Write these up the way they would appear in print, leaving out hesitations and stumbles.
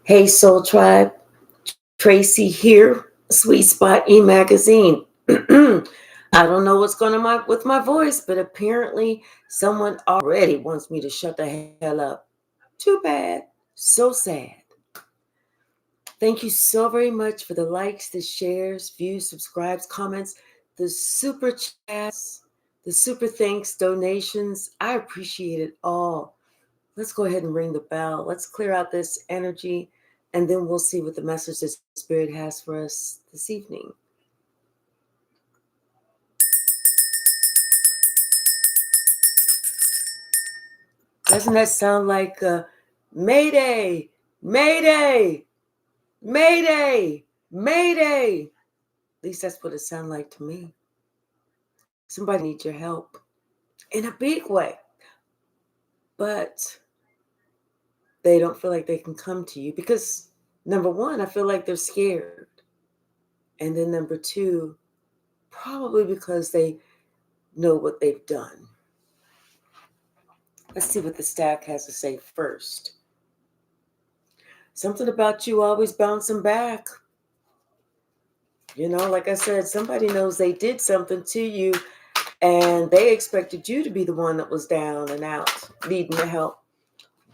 Hey, Soul Tribe, Tracy here, Sweet Spot e-magazine. I don't know what's going on with my voice, but apparently someone already wants me to shut the hell up. Too bad. So sad. Thank you so very much for the likes, the shares, views, subscribes, comments, the super chats, the super thanks, donations. I appreciate it all. Let's go ahead and ring the bell. Let's clear out this energy, and then we'll see what the message the Spirit has for us this evening. Doesn't that sound like Mayday, Mayday, Mayday, Mayday? At least that's what it sounds like to me. Somebody needs your help in a big way, but they don't feel like they can come to you because, number one, I feel like they're scared. And then number two, probably because they know what they've done. Let's see what the stack has to say first. Something about you always bouncing back. You know, like I said, somebody knows they did something to you and they expected you to be the one that was down and out, needing the help.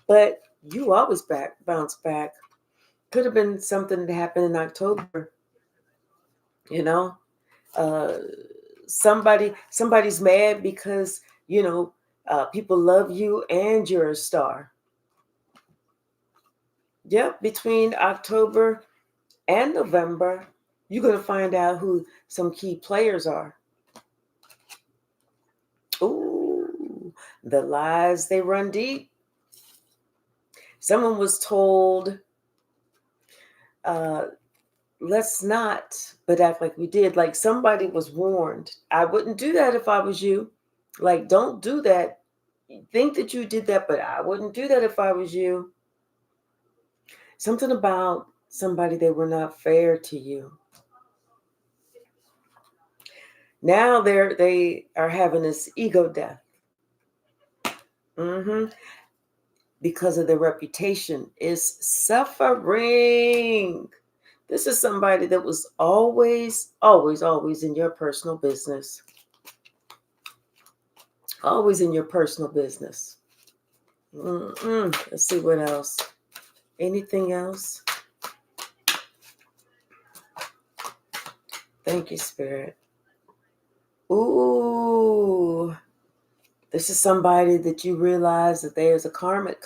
But you always bounce back. Could have been something that happened in October. You know, somebody's mad because, people love you and you're a star. Yep, between October and November, you're going to find out who some key players are. Ooh, the lies, they run deep. Someone was told, let's not, but act like we did. Like somebody was warned. I wouldn't do that if I was you. Like, don't do that. You think that you did that, but I wouldn't do that if I was you. Something about somebody, they were not fair to you. Now they are having this ego death. Because of their reputation is suffering. This is somebody that was always, always, always in your personal business. Always in your personal business. Let's see what else. Anything else? Thank you, Spirit. Ooh. This is somebody that you realize that there's a karmic.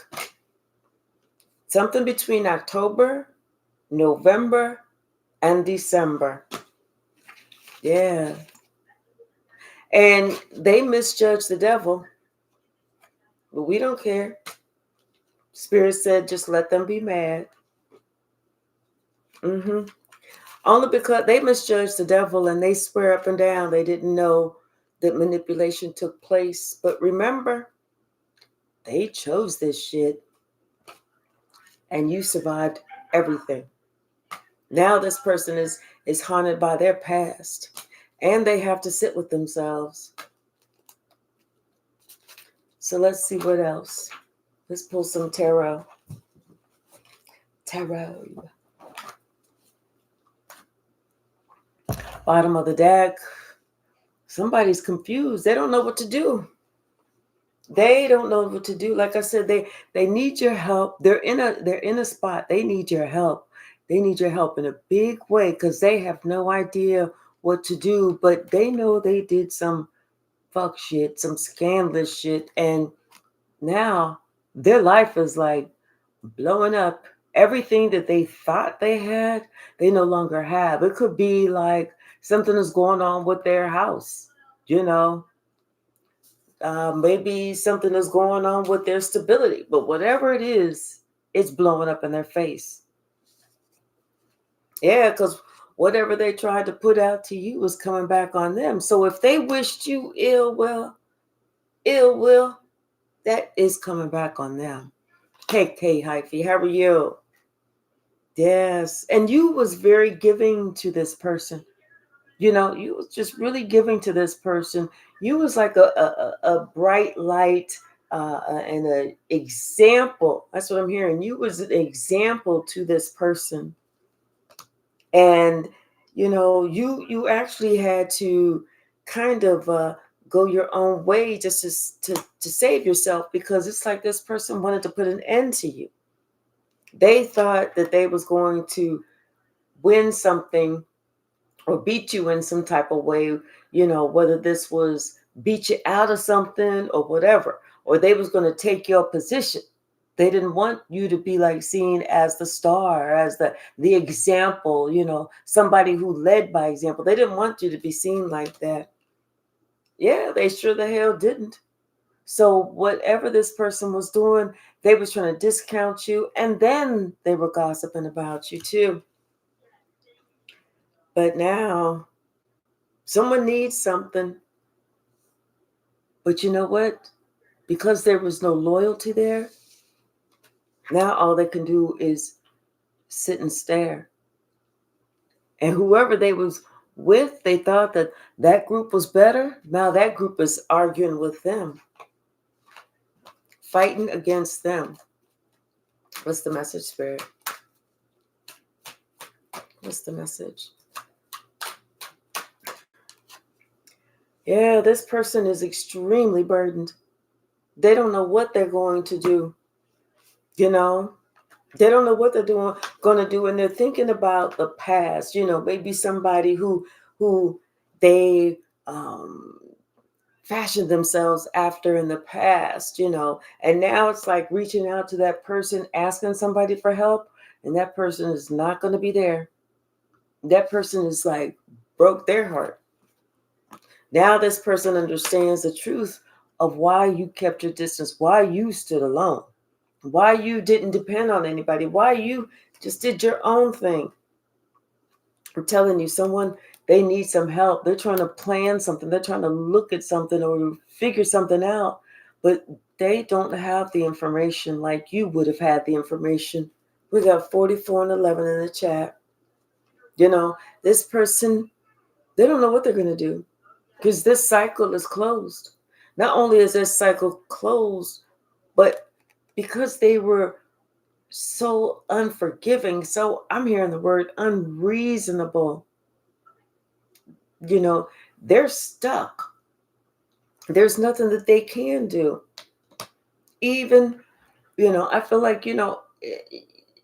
Something between October, November, and December. Yeah. And they misjudged the devil. But we don't care. Spirit said, just let them be mad. Only because they misjudged the devil and they swear up and down they didn't know that manipulation took place. But remember, they chose this shit. And you survived everything. Now this person is haunted by their past. And they have to sit with themselves. So let's see what else. Let's pull some tarot. Tarot. Bottom of the deck. Somebody's confused. They don't know what to do. They don't know what to do. Like I said, they need your help. They're in a spot. They need your help. They need your help in a big way because they have no idea what to do. But they know they did some fuck shit, some scandalous shit, and now their life is like blowing up. Everything that they thought they had, they no longer have. It could be like something is going on with their house, maybe something is going on with their stability, but whatever it is, it's blowing up in their face. Yeah, because whatever they tried to put out to you was coming back on them. So if they wished you ill will, that is coming back on them. Hey, Hyphy, how are you? Yes. And you was very giving to this person. You was just really giving to this person. You was like a bright light and an example. That's what I'm hearing. You was an example to this person, and you actually had to kind of go your own way just to save yourself, because it's like this person wanted to put an end to you. They thought that they was going to win something or beat you in some type of way, whether this was beat you out of something or whatever, or they was going to take your position. They didn't want you to be like seen as the star, as the example, somebody who led by example. They didn't want you to be seen like that. Yeah, they sure the hell didn't. So whatever this person was doing, they was trying to discount you, and then they were gossiping about you too. But now someone needs something. But you know what? Because there was no loyalty there, now all they can do is sit and stare. And whoever they was with, they thought that that group was better. Now that group is arguing with them, fighting against them. What's the message, Spirit? What's the message? Yeah, this person is extremely burdened. They don't know what they're going to do. They don't know what they're going to do, and they're thinking about the past. Maybe somebody who they fashioned themselves after in the past. And now it's like reaching out to that person, asking somebody for help, and that person is not going to be there. That person is like broke their heart. Now this person understands the truth of why you kept your distance, why you stood alone, why you didn't depend on anybody, why you just did your own thing. I'm telling you, they need some help. They're trying to plan something. They're trying to look at something or figure something out, but they don't have the information like you would have had the information. We got 44 and 11 in the chat. This person, they don't know what they're going to do, because this cycle is closed. Not only is this cycle closed, but because they were so unforgiving, so I'm hearing the word unreasonable, they're stuck. There's nothing that they can do. Even, I feel like,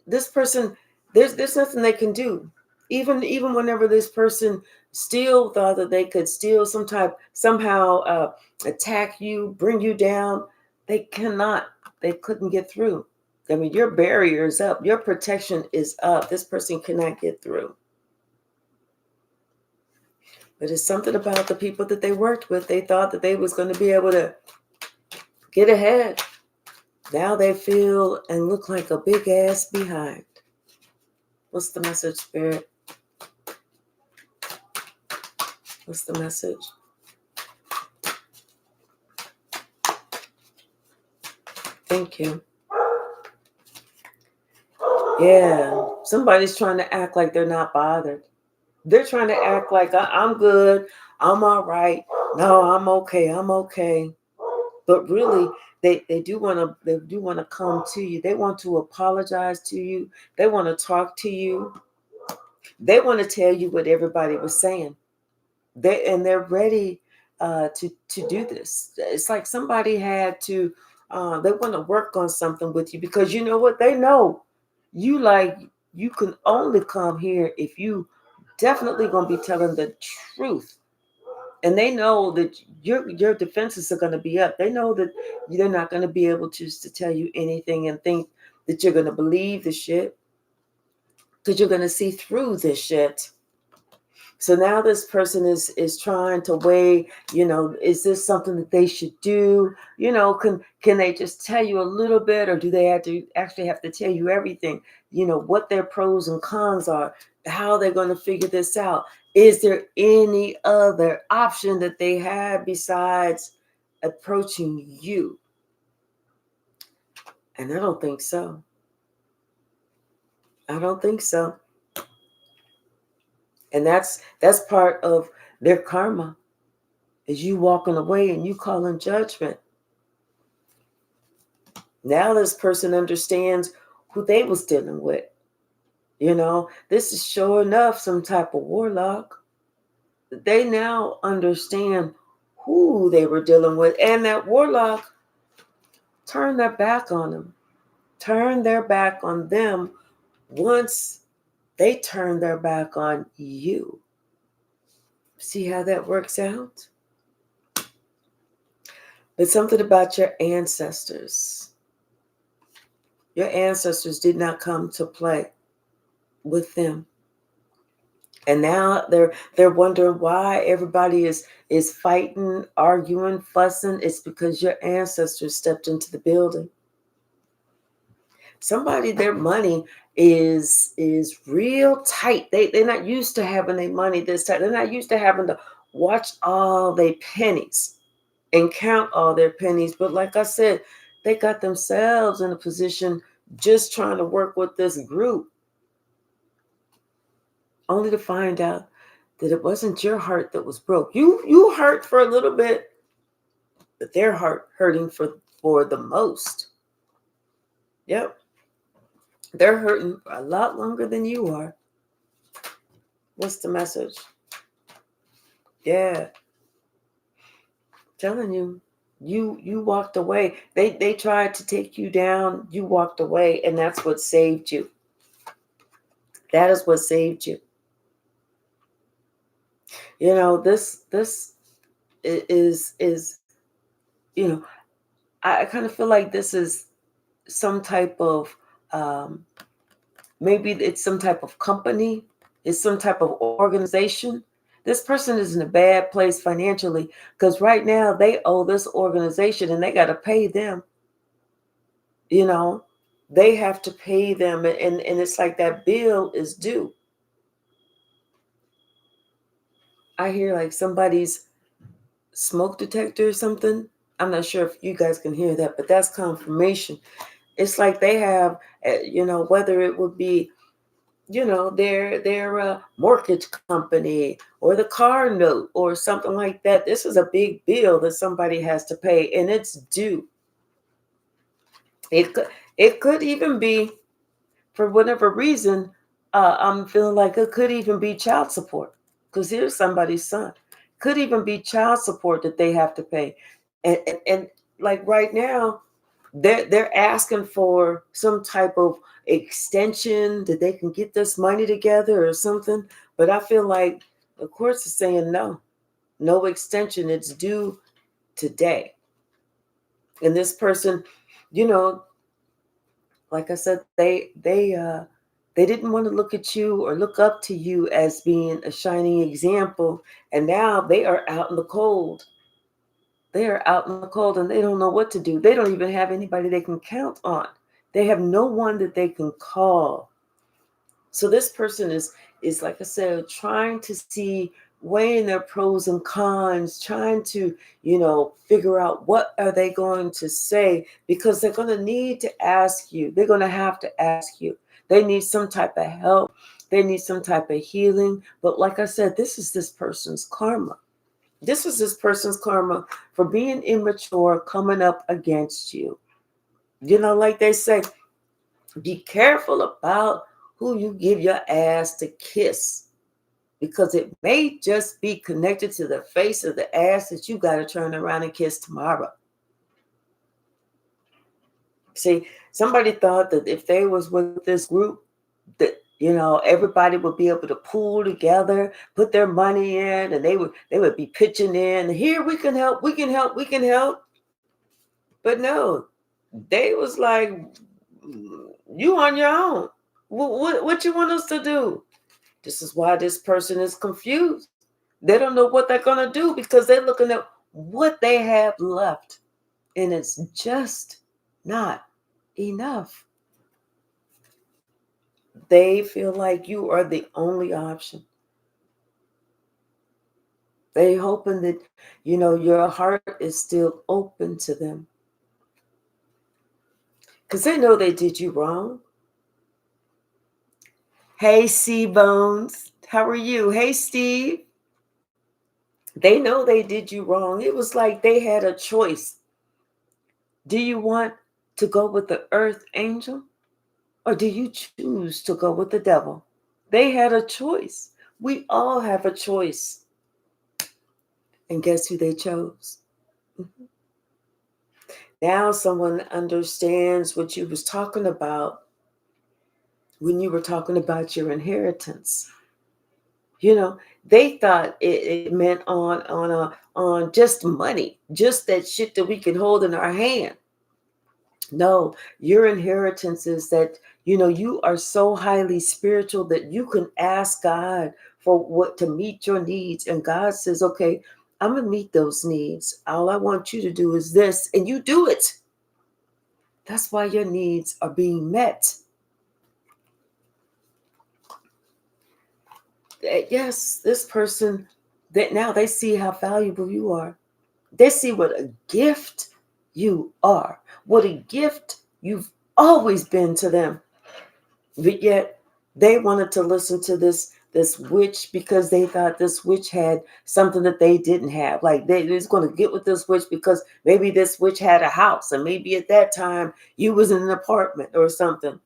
this person, there's nothing they can do. Even whenever this person still thought that they could still somehow attack you, bring you down, they cannot. They couldn't get through. I mean, your barrier is up. Your protection is up. This person cannot get through. But it's something about the people that they worked with. They thought that they was going to be able to get ahead. Now they feel and look like a big ass behind. What's the message, Spirit? What's the message? Thank you. Yeah, somebody's trying to act like they're not bothered. They're trying to act like I'm good, I'm all right. No, I'm okay. But really, they do want to come to you. They want to apologize to you. They want to talk to you. They want to tell you what everybody was saying. They're ready to do this. It's like somebody had to. They want to work on something with you, because you know what? They know you can only come here if you definitely going to be telling the truth. And they know that your defenses are going to be up. They know that they're not going to be able to tell you anything and think that you're going to believe the shit, because you're going to see through this shit. So now this person is trying to weigh, is this something that they should do? Can they just tell you a little bit, or do they actually have to tell you everything? What their pros and cons are, how they're going to figure this out. Is there any other option that they have besides approaching you? And I don't think so. I don't think so. And that's part of their karma, is you walking away and you calling judgment. Now this person understands who they was dealing with. This is sure enough some type of warlock. They now understand who they were dealing with. And that warlock turned their back on them. Turned their back on them once they turned their back on you. See how that works out? But something about your ancestors. Your ancestors did not come to play with them. And now they're wondering why everybody is fighting, arguing, fussing. It's because your ancestors stepped into the building. Somebody, their money is real tight. They're not used to having their money this tight. They're not used to having to watch all their pennies and count all their pennies. But like I said, they got themselves in a position just trying to work with this group, only to find out that it wasn't your heart that was broke. You hurt for a little bit, but their heart hurting for the most. Yep. They're hurting a lot longer than you are. What's the message? Yeah. Telling you, you walked away. They tried to take you down. You walked away, and that's what saved you. That is what saved you. This is I kind of feel like this is some type of maybe it's some type of company, it's some type of organization. This person is in a bad place financially because right now they owe this organization and they got to pay them. They have to pay them, and it's like that bill is due. I hear like somebody's smoke detector or something. I'm not sure if you guys can hear that, but that's confirmation. It's like they have, whether it would be, their mortgage company or the car note or something like that. This is a big bill that somebody has to pay, and it's due. It could even be, for whatever reason, I'm feeling like it could even be child support, because here's somebody's son. Could even be child support that they have to pay, and like right now, they're asking for some type of extension that they can get this money together or something. But I feel like the courts are saying no extension. It's due today. And this person, like I said, they didn't want to look at you or look up to you as being a shining example. And now they are out in the cold. They are out in the cold and they don't know what to do. They don't even have anybody they can count on. They have no one that they can call. So this person is like I said, trying to see, weighing their pros and cons, trying to, figure out what are they going to say, because they're going to need to ask you. They're going to have to ask you. They need some type of help. They need some type of healing. But like I said, this is this person's karma. This is this person's karma for being immature, coming up against you. Like they say, be careful about who you give your ass to kiss, because it may just be connected to the face of the ass that you got to turn around and kiss tomorrow. See, somebody thought that if they was with this group, that everybody would be able to pool together, put their money in, and they would be pitching in. Here, we can help, we can help, we can help. But no, they was like, you on your own. What you want us to do? This is why this person is confused. They don't know what they're going to do because they're looking at what they have left, and it's just not enough. They feel like you are the only option. They hoping that, your heart is still open to them, because they know they did you wrong. Hey, C-Bones, how are you? Hey, Steve. They know they did you wrong. It was like they had a choice. Do you want to go with the earth angel? Or do you choose to go with the devil? They had a choice. We all have a choice. And guess who they chose? Mhm. Now someone understands what you was talking about when you were talking about your inheritance. You know, they thought it meant on just money, just that shit that we can hold in our hand. No, your inheritance is that, you are so highly spiritual that you can ask God for what to meet your needs. And God says, okay, I'm going to meet those needs. All I want you to do is this, and you do it. That's why your needs are being met. Yes, this person, that now they see how valuable you are. They see what a gift you are, what a gift you've always been to them. But yet they wanted to listen to this witch because they thought this witch had something that they didn't have. Like they was going to get with this witch because maybe this witch had a house, and maybe at that time you was in an apartment or something.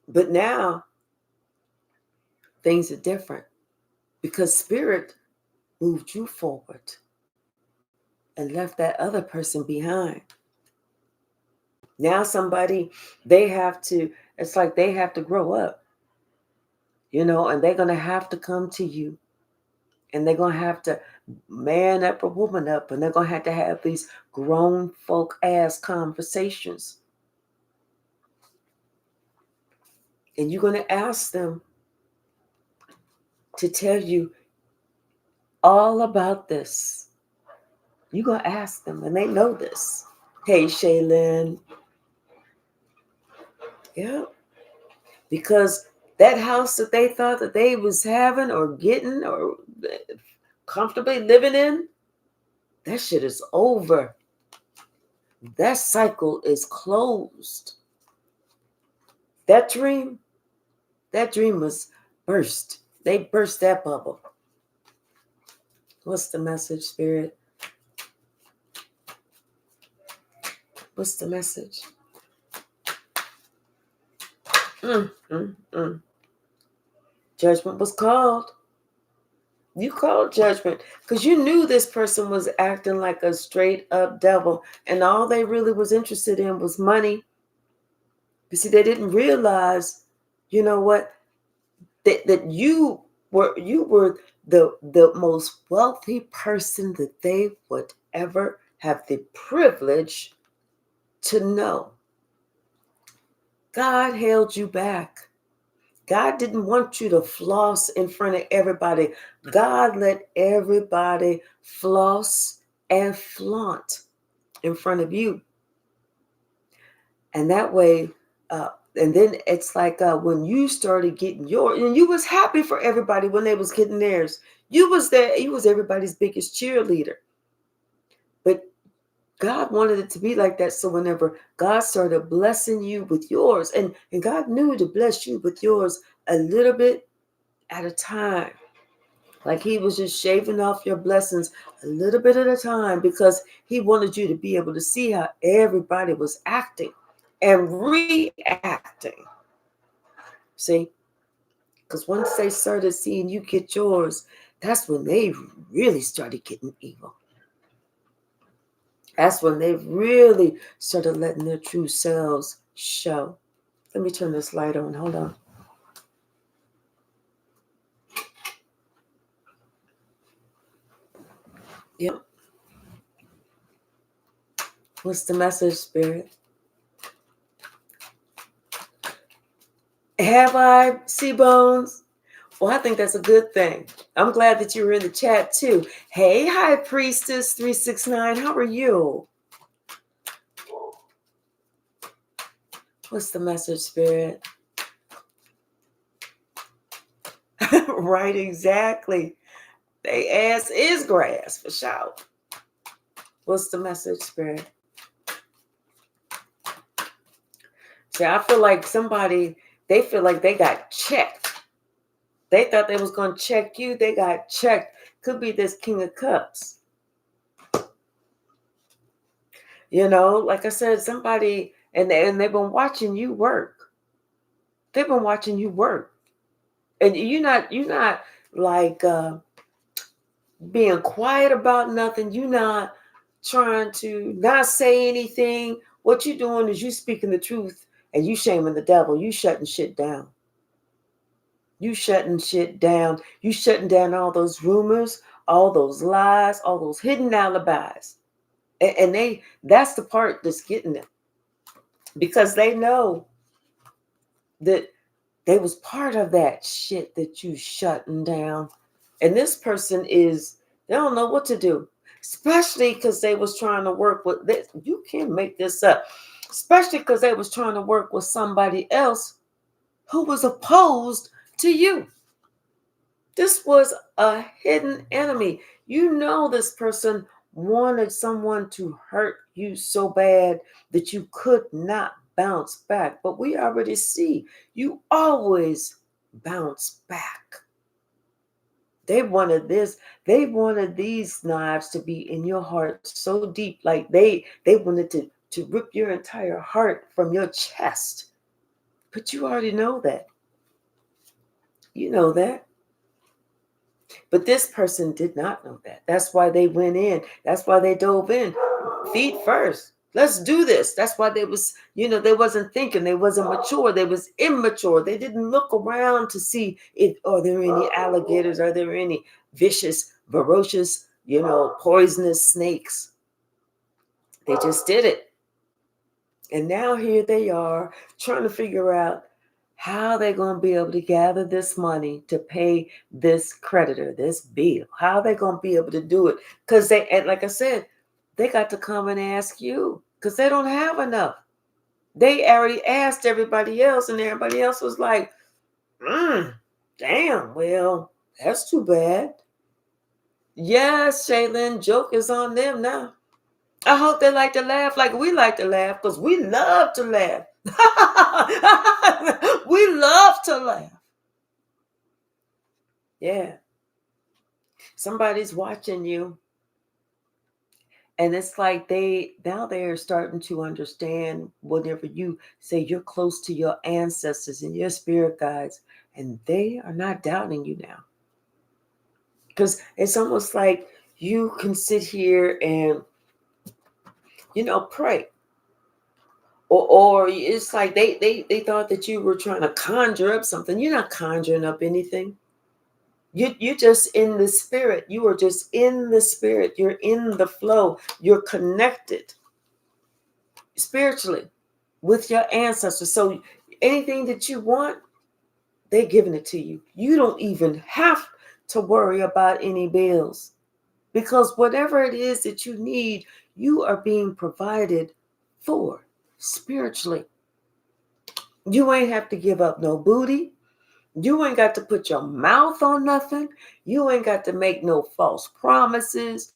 But now things are different because spirit moved you forward and left that other person behind. Now somebody, it's like they have to grow up, and they're going to have to come to you, and they're going to have to man up or woman up, and they're going to have these grown folk ass conversations. And you're going to ask them to tell you all about this. You're going to ask them, and they know this. Hey, Shaylin. Yeah. Because that house that they thought that they was having or getting or comfortably living in, that shit is over. That cycle is closed. That dream was burst. They burst that bubble. What's the message, Spirit? What's the message? Judgment was called. You called judgment because you knew this person was acting like a straight up devil, and all they really was interested in was money. You see, they didn't realize, you know what, that you were the most wealthy person that they would ever have the privilege to know. God held you back. God didn't want you to floss in front of everybody. God let everybody floss and flaunt in front of you. And that way, and then it's like when you started getting yours, and you was happy for everybody when they was getting theirs. You was there. You was everybody's biggest cheerleader. But God wanted it to be like that. So whenever God started blessing you with yours, and God knew to bless you with yours a little bit at a time. Like he was just shaving off your blessings a little bit at a time because he wanted you to be able to see how everybody was acting and reacting. See? Because once they started seeing you get yours, that's when they really started getting evil. That's when they really started letting their true selves show. Let me turn this light on. Hold on. Yep. What's the message, Spirit? Have I, C-Bones? Well, I think that's a good thing. I'm glad that you were in the chat too. Hey, High Priestess 369, how are you? What's the message, Spirit? Right, exactly. They ass is grass for sure. What's the message, Spirit? See, I feel like they feel like they got checked. They thought they was going to check you. They got checked. Could be this King of Cups. Like I said, somebody, and they've been watching you work. They've been watching you work. And you're not like being quiet about nothing. You're not trying to not say anything. What you're doing is you speaking the truth and you shaming the devil. You shutting shit down. You shutting shit down. You shutting down all those rumors, all those lies, all those hidden alibis. And that's the part that's getting them, because they know that they was part of that shit that you shutting down. And this person they don't know what to do, especially because they was trying to work with this. You can't make this up. Especially because they was trying to work with somebody else who was opposed to you. This was a hidden enemy. This person wanted someone to hurt you so bad that you could not bounce back. But we already see you always bounce back. They wanted this. They wanted these knives to be in your heart so deep, like they wanted to rip your entire heart from your chest. But you already know that. You know that. But this person did not know that. That's why they went in. That's why they dove in. Feet first. Let's do this. That's why they wasn't thinking. They wasn't mature. They was immature. They didn't look around to see are there any alligators? Are there any vicious, ferocious, poisonous snakes? They just did it. And now here they are trying to figure out how they're going to be able to gather this money to pay this creditor, this bill. How they going to be able to do it? Because like I said, they got to come and ask you because they don't have enough. They already asked everybody else, and everybody else was like, damn, well, that's too bad. Yes, Shaylin, joke is on them now. I hope they like to laugh like we like to laugh, because we love to laugh. We love to laugh. Yeah. Somebody's watching you. And it's like they're starting to understand whenever you say you're close to your ancestors and your spirit guides, and they are not doubting you now. Because it's almost like you can sit here and, pray. Or it's like they thought that you were trying to conjure up something. You're not conjuring up anything. You're just in the spirit. You are just in the spirit. You're in the flow. You're connected spiritually with your ancestors. So anything that you want, they're giving it to you. You don't even have to worry about any bills, because whatever it is that you need, you are being provided for spiritually. You ain't have to give up no booty. You ain't got to put your mouth on nothing. You ain't got to make no false promises.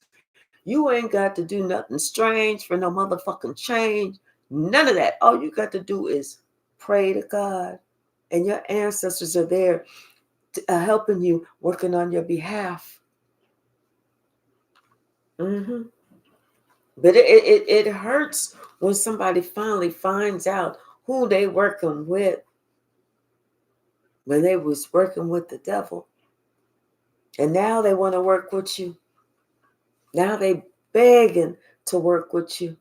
You ain't got to do nothing strange for no motherfucking change. None of that. All you got to do is pray to God. And your ancestors are there helping you, working on your behalf. Mm-hmm. But it hurts when somebody finally finds out who they working with, when they was working with the devil. And now they want to work with you. Now they begging to work with you.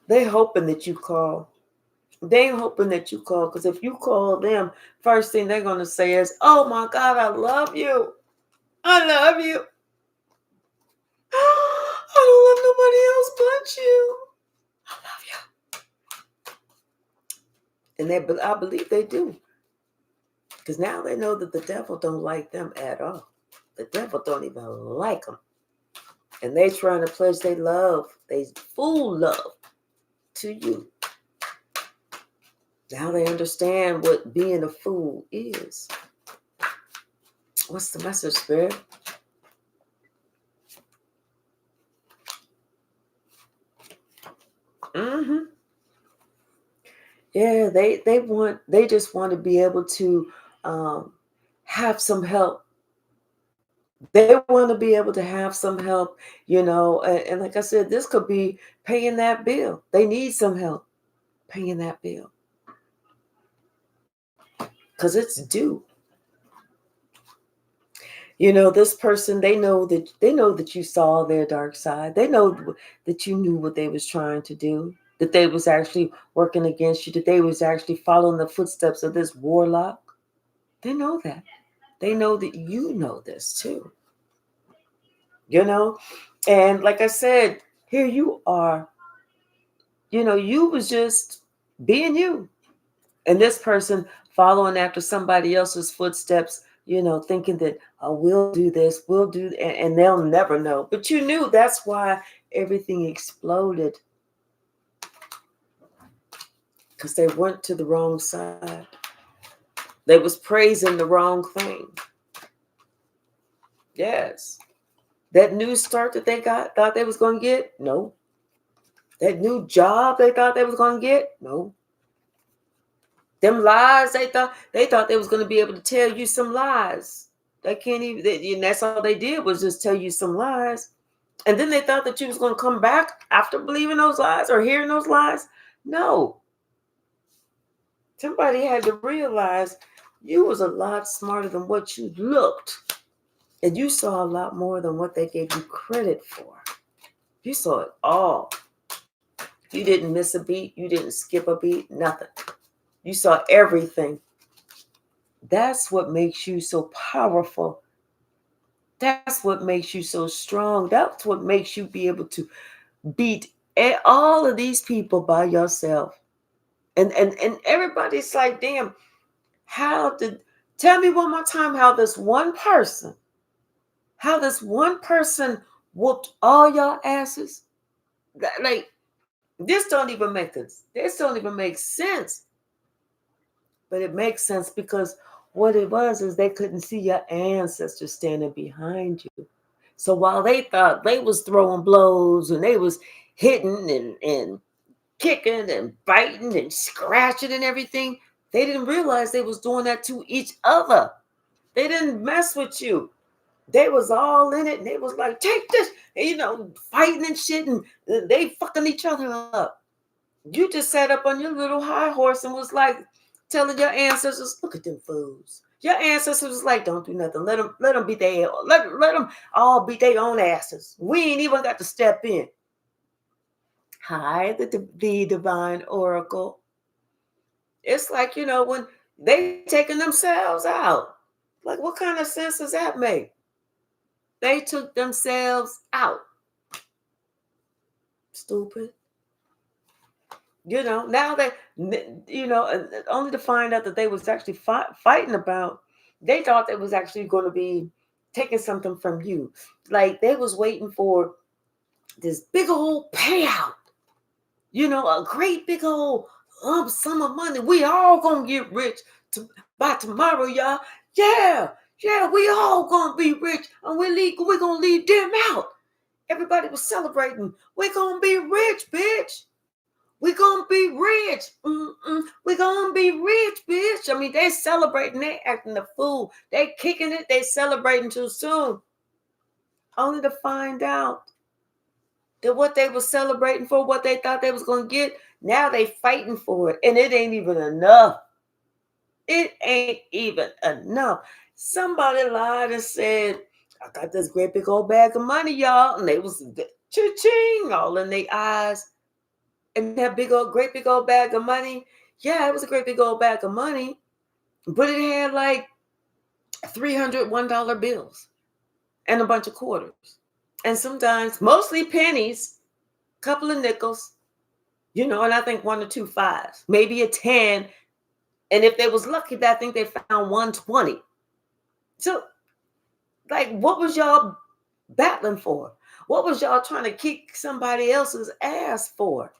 They hoping that you call. They hoping that you call, because if you call them, first thing they're going to say is, oh my God, I love you. I love you. I don't love nobody else but you. I love you. And I believe they do. Because now they know that the devil don't like them at all. The devil don't even like them. And they trying to pledge their love, they full love to you. Now they understand what being a fool is. What's the message, Spirit? Mm-hmm. Yeah, they just want to be able to have some help They want to be able to have some help, and like I said, this could be paying that bill. They need some help paying that bill because it's due. This person, they know that you saw their dark side. They know that you knew what they was trying to do, that they was actually working against you, that they was actually following the footsteps of this warlock. They know that. They know that you know this too. And like I said, here you are. You was just being you. And this person following after somebody else's footsteps, thinking that, oh, we'll do this, and they'll never know. But you knew that's why everything exploded, because they went to the wrong side. They was praising the wrong thing. Yes. That new start that they thought they was going to get? No. That new job they thought they was going to get? No. Them lies they thought they was going to be able to tell you some lies. They can't even, and that's all they did was just tell you some lies. And then they thought that you was going to come back after believing those lies or hearing those lies. No. Somebody had to realize you was a lot smarter than what you looked. And you saw a lot more than what they gave you credit for. You saw it all. You didn't miss a beat. You didn't skip a beat. Nothing. You saw everything. That's what makes you so powerful. That's what makes you so strong. That's what makes you be able to beat all of these people by yourself. And everybody's like, damn, tell me one more time how this one person whooped all y'all asses. Like, this don't even make sense. But it makes sense because what it was is they couldn't see your ancestors standing behind you. So while they thought they was throwing blows and they was hitting and kicking and biting and scratching and everything, they didn't realize they was doing that to each other. They didn't mess with you. They was all in it and they was like, take this, and, fighting and shit, and they fucking each other up. You just sat up on your little high horse and was like telling your ancestors, look at them fools. Your ancestors was like, don't do nothing. Let them beat their let them all beat their own asses. We ain't even got to step in. Hi, the divine oracle. It's like, when they taking themselves out. Like, what kind of sense does that make? They took themselves out. Stupid. Now they, only to find out that they was actually fighting about, they thought they was actually going to be taking something from you. Like, they was waiting for this big old payout, a great big old lump sum of money. We all going to get rich by tomorrow, y'all. Yeah, we all going to be rich, and we're going to leave them out. Everybody was celebrating. We're going to be rich, bitch. We're going to be rich. We're going to be rich, bitch. I mean, they celebrating. They acting the fool. They kicking it. They celebrating too soon. Only to find out that what they were celebrating for, what they thought they was going to get, now they fighting for it. And it ain't even enough. It ain't even enough. Somebody lied and said, I got this great big old bag of money, y'all. And they was cha-ching all in their eyes. And that great big old bag of money. Yeah, it was a great big old bag of money. But it had like $301 bills and a bunch of quarters. And sometimes, mostly pennies, a couple of nickels, and I think 1 or 2 5s, maybe a 10. And if they was lucky, I think they found 120. So, like, what was y'all battling for? What was y'all trying to kick somebody else's ass for?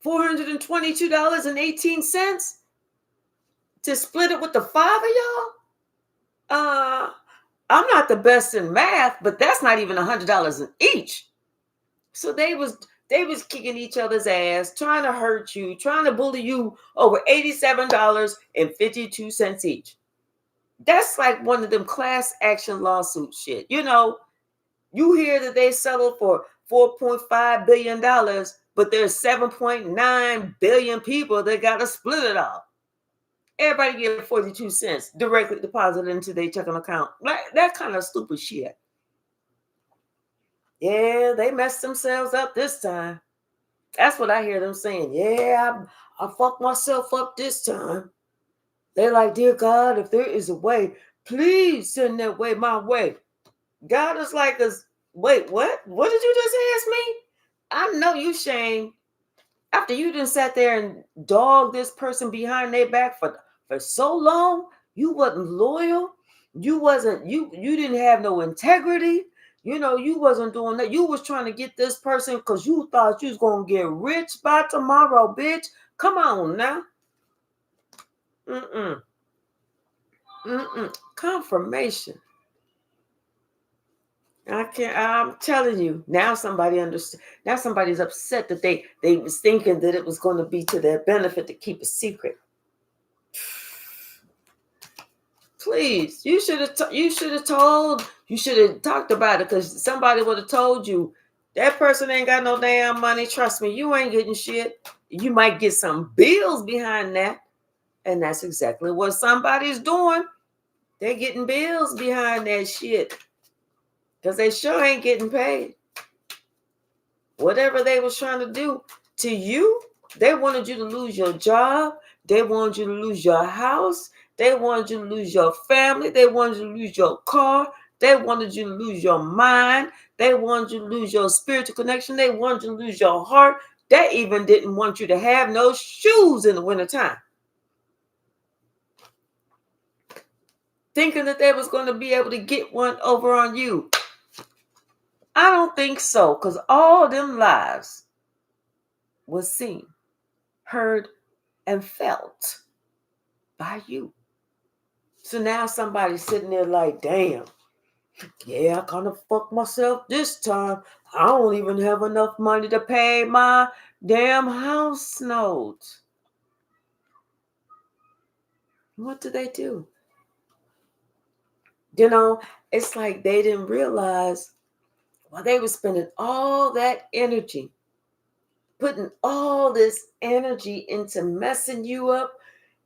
$422.18 to split it with the 5 of y'all? I'm not the best in math, but that's not even $100 in each. So they was kicking each other's ass, trying to hurt you, trying to bully you over $87.52 each. That's like one of them class action lawsuit shit. You hear that they settled for $4.5 billion, but there's 7.9 billion people that got to split it all. Everybody get 42 cents directly deposited into their checking account. That kind of stupid shit. Yeah, they messed themselves up this time. That's what I hear them saying. Yeah, I fucked myself up this time. They're like, dear God, if there is a way, please send that way my way. God is like, wait, what? What did you just ask me? I know you, Shane. After you done sat there and dogged this person behind their back for so long, you wasn't loyal. You didn't have no integrity. You wasn't doing that. You was trying to get this person because you thought you was gonna get rich by tomorrow, bitch. Come on now. Mm-mm. Confirmation. I'm telling you, now somebody understood. Now somebody's upset that they was thinking that it was going to be to their benefit to keep a secret. Please, you should have talked about it, because somebody would have told you that person ain't got no damn money. Trust me, you ain't getting shit. You might get some bills behind that, and that's exactly what somebody's doing. They're getting bills behind that shit because they sure ain't getting paid. Whatever they was trying to do to you, they wanted you to lose your job. They wanted you to lose your house. They wanted you to lose your family. They wanted you to lose your car. They wanted you to lose your mind. They wanted you to lose your spiritual connection. They wanted you to lose your heart. They even didn't want you to have no shoes in the wintertime. Thinking that they was going to be able to get one over on you. I don't think so, because all them lies was seen, heard, and felt by you. So now somebody's sitting there like, damn, yeah, I kind of fucked myself this time. I don't even have enough money to pay my damn house note. What do they do? It's like they didn't realize while they were spending all that energy, putting all this energy into messing you up,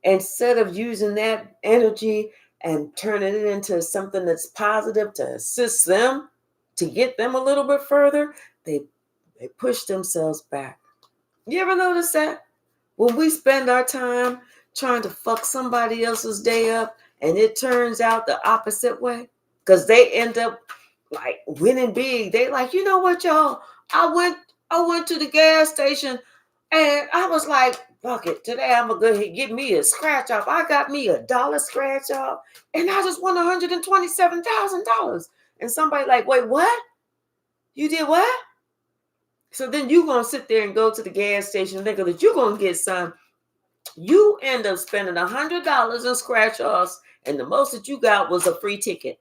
instead of using that energy and turning it into something that's positive to assist them, to get them a little bit further, they push themselves back. You ever notice that? When we spend our time trying to fuck somebody else's day up and it turns out the opposite way, because they end up like winning big. They like, you know what, y'all? I went to the gas station and I was like, fuck it, today I'm gonna go ahead and get me a scratch off. I got me $1 scratch off and I just won $127,000. And somebody like, wait, what? You did what? So then you're gonna sit there and go to the gas station thinking that you're gonna get some. You end up spending $100 in scratch offs, and the most that you got was a free ticket.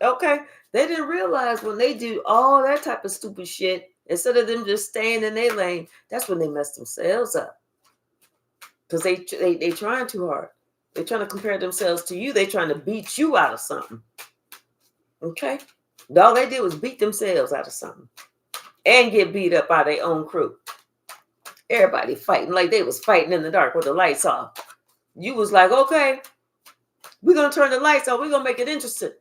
Okay, they didn't realize when they do all that type of stupid shit, instead of them just staying in their lane, that's when they mess themselves up. Because they trying too hard. They're trying to compare themselves to you. They're trying to beat you out of something. Okay, all they did was beat themselves out of something and get beat up by their own crew. Everybody fighting like they was fighting in the dark with the lights off. You was like, okay, we're gonna turn the lights off. We're gonna make it interesting.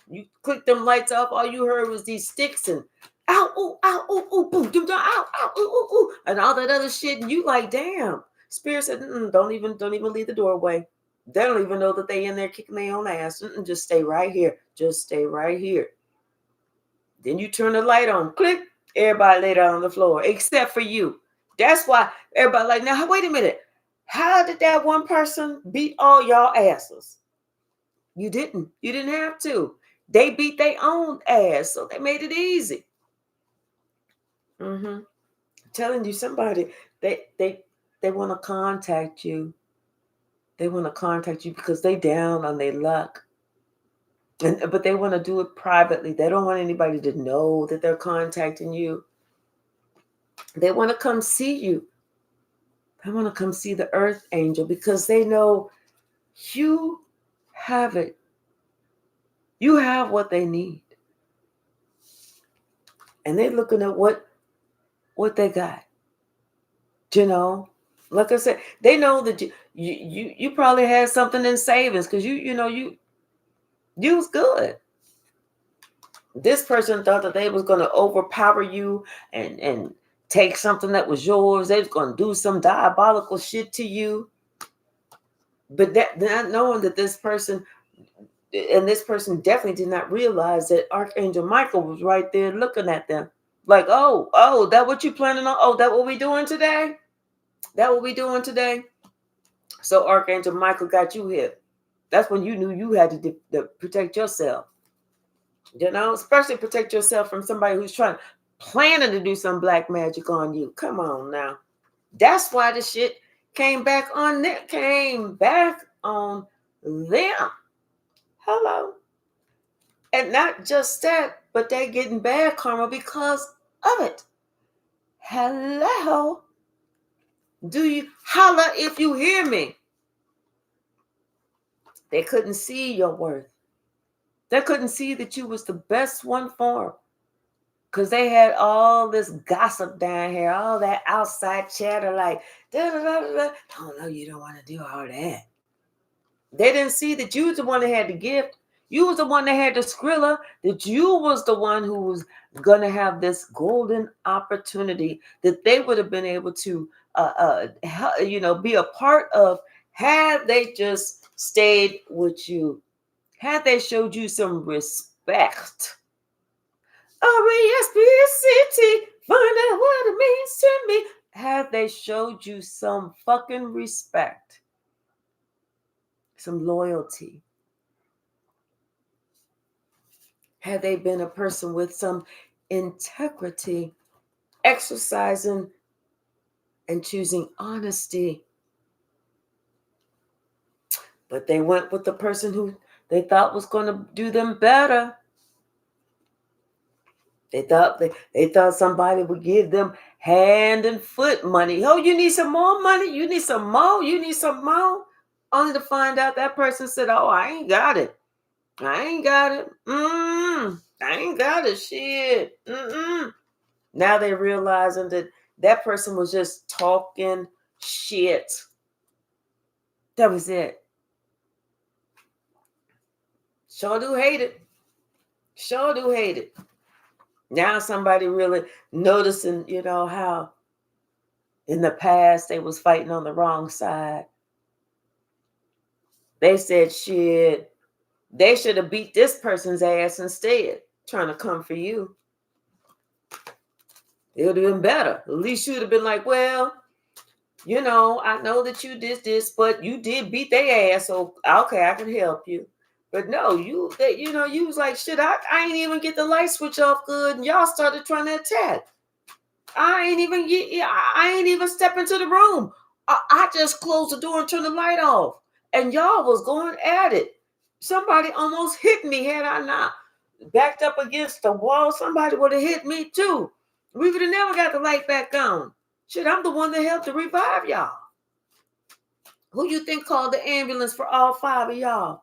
You click them lights off. All you heard was these sticks and ow, ooh, ow, ooh, ooh, boom, doom, down, ow, ow, ooh, ooh, ooh, and all that other shit. And you like, damn. Spirit said, don't even leave the doorway. They don't even know that they in there kicking their own ass. Just stay right here. Just stay right here. Then you turn the light on. Click. Everybody lay down on the floor except for you. That's why everybody like, now wait a minute. How did that one person beat all y'all asses? You didn't. You didn't have to. They beat their own ass, so they made it easy. I'm telling you, somebody, they want to contact you. They want to contact you because they down on their luck. But they want to do it privately. They don't want anybody to know that they're contacting you. They want to come see you. They want to come see the earth angel because they know You have it. You have what they need. And they're looking at what they got. You know, like I said, they know that you probably had something in savings because you was good. This person thought that they was going to overpower you and take something that was yours. They was going to do some diabolical shit to you. But that not knowing that this person definitely did not realize that Archangel Michael was right there looking at them. Like, oh, that what you planning on? Oh, that what we doing today? That what we doing today? So Archangel Michael got you here. That's when you knew you had to protect yourself. You know, especially protect yourself from somebody who's planning to do some black magic on you. Come on now. That's why the shit came back on them. Hello. And not just that, but they're getting bad karma because of it. Hello. Do you holla if you hear me? They couldn't see your worth. They couldn't see that you was the best one for them. Because they had all this gossip down here, all that outside chatter like, da da da da. Oh, no, you don't want to do all that. They didn't see that you was the one that had the gift. You was the one that had the Skrilla, that you was the one who was going to have this golden opportunity that they would have been able to, be a part of had they just stayed with you, had they showed you some respect. R-E-S-P-C-T, find out what it means to me. Had they showed you some fucking respect, some loyalty, had they been a person with some integrity, exercising and choosing honesty, but they went with the person who they thought was going to do them better. They thought somebody would give them hand and foot money. Oh, you need some more money? You need some more? You need some more? Only to find out that person said, oh, I ain't got it. I ain't got it. I ain't got it. Shit. Now they're realizing that person was just talking shit. That was it. Sure do hate it. Sure do hate it. Now somebody really noticing, how in the past they was fighting on the wrong side. They said, shit, they should have beat this person's ass instead, trying to come for you. It would have been better. At least you would have been like, well, I know that you did this, but you did beat their ass, so okay, I can help you. But no, you was like, shit, I ain't even get the light switch off good, and y'all started trying to attack. I ain't even step into the room. I just closed the door and turned the light off, and y'all was going at it. Somebody almost hit me had I not backed up against the wall. Somebody would have hit me too. We would have never got the light back on. Shit, I'm the one that helped to revive y'all. Who you think called the ambulance for all 5 of y'all?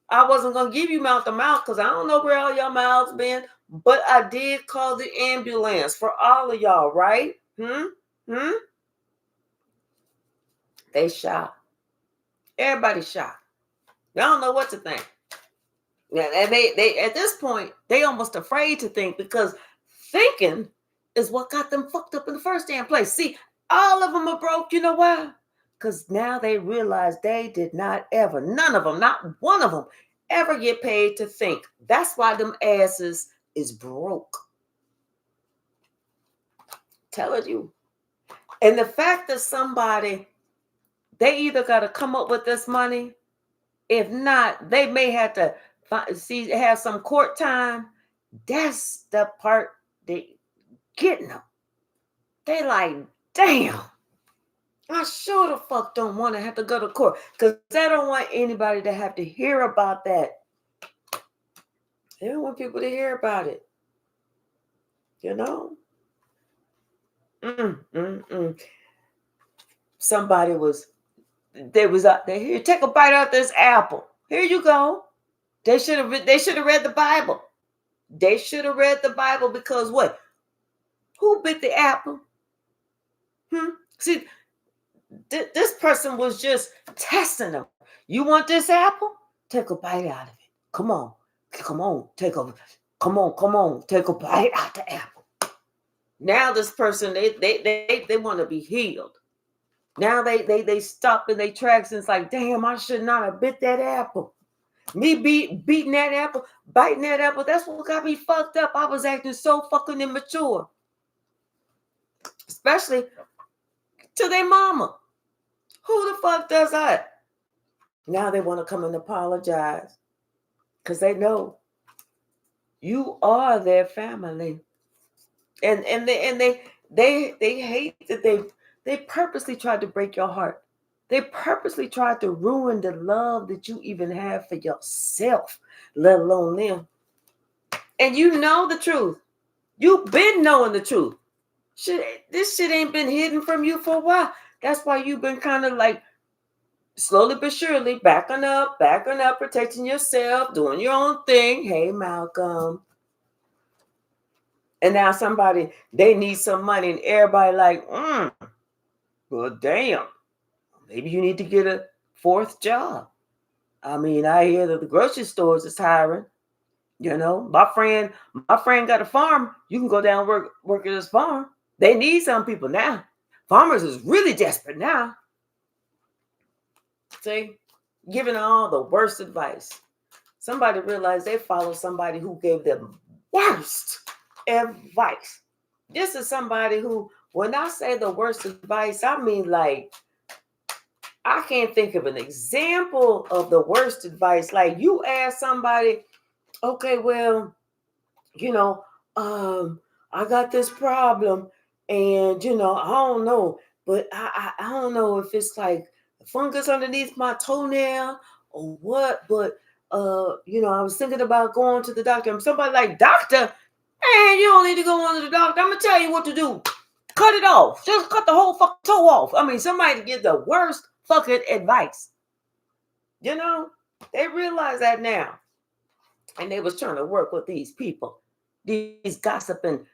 I wasn't going to give you mouth to mouth because I don't know where all your mouths been, but I did call the ambulance for all of y'all, right? They shot. Everybody shot. They don't know what to think. And they at this point, they almost afraid to think because thinking is what got them fucked up in the first damn place. See, all of them are broke. You know why? Because now they realize they did not ever, none of them, not one of them, ever get paid to think. That's why them asses is broke. Telling you. And the fact that somebody, they either got to come up with this money. If not, they may have to have some court time. That's the part they getting them. They like, damn. I sure the fuck don't want to have to go to court because they don't want anybody to have to hear about that. They don't want people to hear about it. Somebody was, they was out there. Here, take a bite out this apple. Here you go. They should have read the Bible. They should have read the Bible because what? Who bit the apple? See, this person was just testing them. You want this apple? Take a bite out of it. Come on, take a bite out the apple. Now this person, they want to be healed. Now they stop in their tracks and it's like, damn, I should not have bit that apple. Me beating that apple, biting that apple, that's what got me fucked up. I was acting so fucking immature. Especially to their mama. Who the fuck does that? Now they want to come and apologize. Because they know you are their family. And they hate that they purposely tried to break your heart. They purposely tried to ruin the love that you even have for yourself, let alone them. And you know the truth. You've been knowing the truth. This shit ain't been hidden from you for a while. That's why you've been kind of like slowly but surely backing up, protecting yourself, doing your own thing. Hey, Malcolm. And now somebody, they need some money and everybody like, well, damn. Maybe you need to get a fourth job. I mean, I hear that the grocery stores is hiring. You know, my friend got a farm. You can go down and work at his farm. They need some people now. Farmers is really desperate now. See, giving all the worst advice. Somebody realized they followed somebody who gave them worst advice. This is somebody who, when I say the worst advice, I mean like, I can't think of an example of the worst advice. Like you ask somebody, okay, well, you know, I got this problem and, you know, I don't know, but I don't know if it's like fungus underneath my toenail or what, but, you know, I was thinking about going to the doctor. And somebody like, doctor, man, you don't need to go on to the doctor. I'm going to tell you what to do. Cut it off. Just cut the whole fucking toe off. I mean, somebody get the worst fucking advice. You know, they realize that now. And they was trying to work with these people. These gossiping,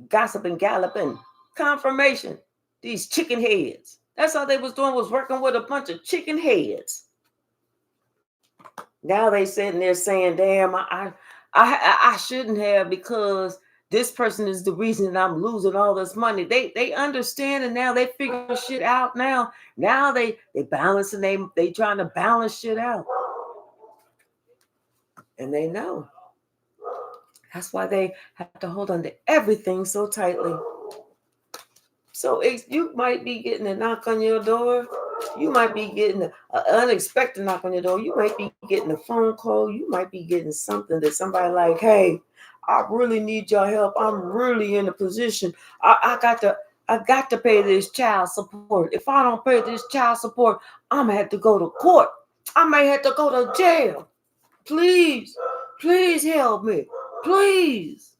galloping, confirmation. These chicken heads. That's all they was doing, was working with a bunch of chicken heads. Now they sitting there saying, damn, I shouldn't have, because this person is the reason that I'm losing all this money. They understand, and now they figure shit out now. Now they balancing, they trying to balance shit out. And they know. That's why they have to hold on to everything so tightly. So you might be getting a knock on your door. You might be getting an unexpected knock on your door. You might be getting a phone call. You might be getting something that somebody like, hey, I really need your help. I'm really in a position. I got to pay this child support. If I don't pay this child support, I'm gonna have to go to court. I may have to go to jail. Please help me. Please.